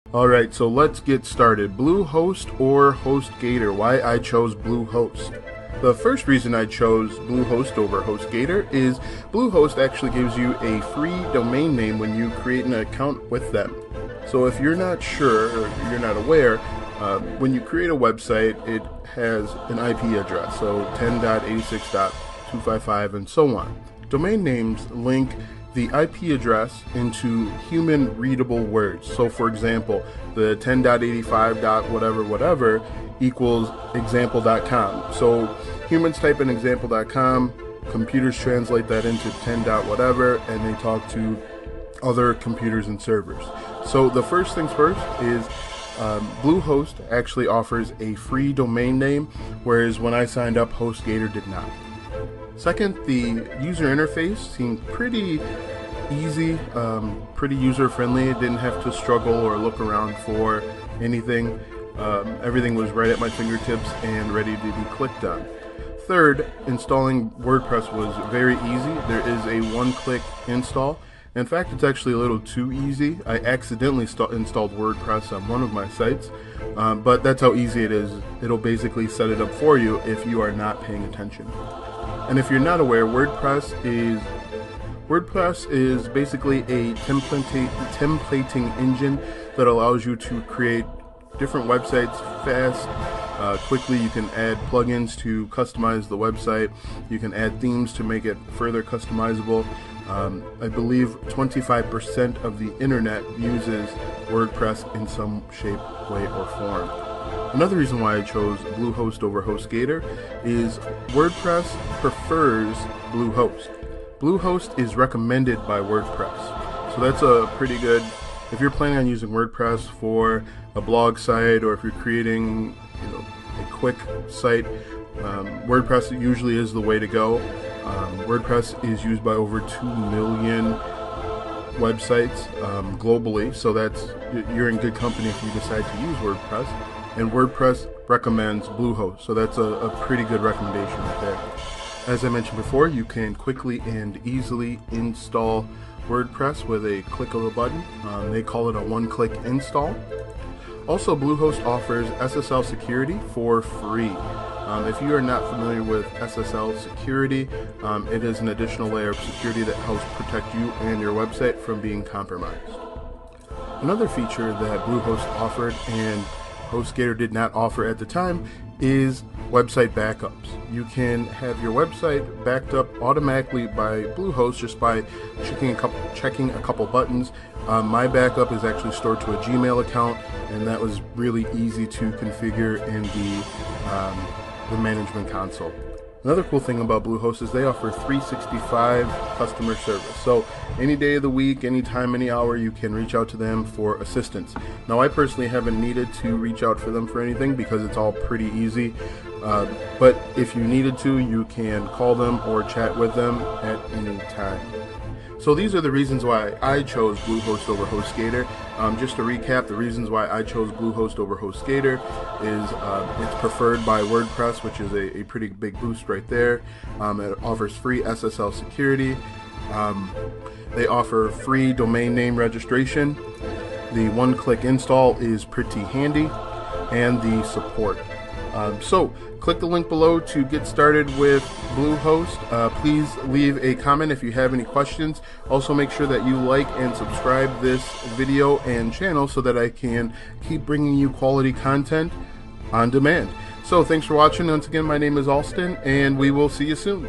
Alright, so let's get started. Bluehost or HostGator? Why I chose Bluehost. The first reason I chose Bluehost over HostGator is Bluehost actually gives you a free domain name when you create an account with them. So if you're not sure or you're not aware, when you create a website, it has an IP address, so 10.86.255 and so on. Domain names link the IP address into human readable words. So for example, the 10.85.whatever equals example.com. So humans type in example.com, computers translate that into 10. Whatever, and they talk to other computers and servers. So the first things first is Bluehost actually offers a free domain name, whereas when I signed up, HostGator did not. Second, the user interface seemed pretty easy, pretty user-friendly. It didn't have to struggle or look around for anything. Everything was right at my fingertips and ready to be clicked on. Third, installing WordPress was very easy. There is a one-click install. In fact, it's actually a little too easy. I accidentally installed WordPress on one of my sites, but that's how easy it is. It'll basically set it up for you if you are not paying attention. And if you're not aware, WordPress is basically a templating engine that allows you to create different websites fast, quickly. You can add plugins to customize the website. You can add themes to make it further customizable. I believe 25% of the internet uses WordPress in some shape, way, or form. Another reason why I chose Bluehost over HostGator is WordPress prefers Bluehost. Bluehost is recommended by WordPress, so that's a pretty good. If you're planning on using WordPress for a blog site, or if you're creating, a quick site, WordPress usually is the way to go. WordPress is used by over 2 million websites globally, so you're in good company if you decide to use WordPress. And WordPress recommends Bluehost, so that's a pretty good recommendation right there. As I mentioned before, you can quickly and easily install WordPress with a click of a button. They call it a one-click install. Also, Bluehost offers SSL security for free. If you are not familiar with SSL security, it is an additional layer of security that helps protect you and your website from being compromised. Another feature that Bluehost offered and HostGator did not offer at the time is website backups. You can have your website backed up automatically by Bluehost just by checking a couple buttons. My backup is actually stored to a Gmail account, and that was really easy to configure in the management console. Another cool thing about Bluehost is they offer 365 customer service. So any day of the week, anytime, any hour, you can reach out to them for assistance. Now, I personally haven't needed to reach out for them for anything because it's all pretty easy. But if you needed to, you can call them or chat with them at any time. So these are the reasons why I chose Bluehost over HostGator. Just to recap, the reasons why I chose Bluehost over HostGator is it's preferred by WordPress, which is a pretty big boost right there. It offers free SSL security. They offer free domain name registration. The one-click install is pretty handy, and the support. So click the link below to get started with Bluehost. Please leave a comment if you have any questions. Also, make sure that you like and subscribe this video and channel so that I can keep bringing you quality content on demand. So thanks for watching. Once again, my name is Alston, and we will see you soon.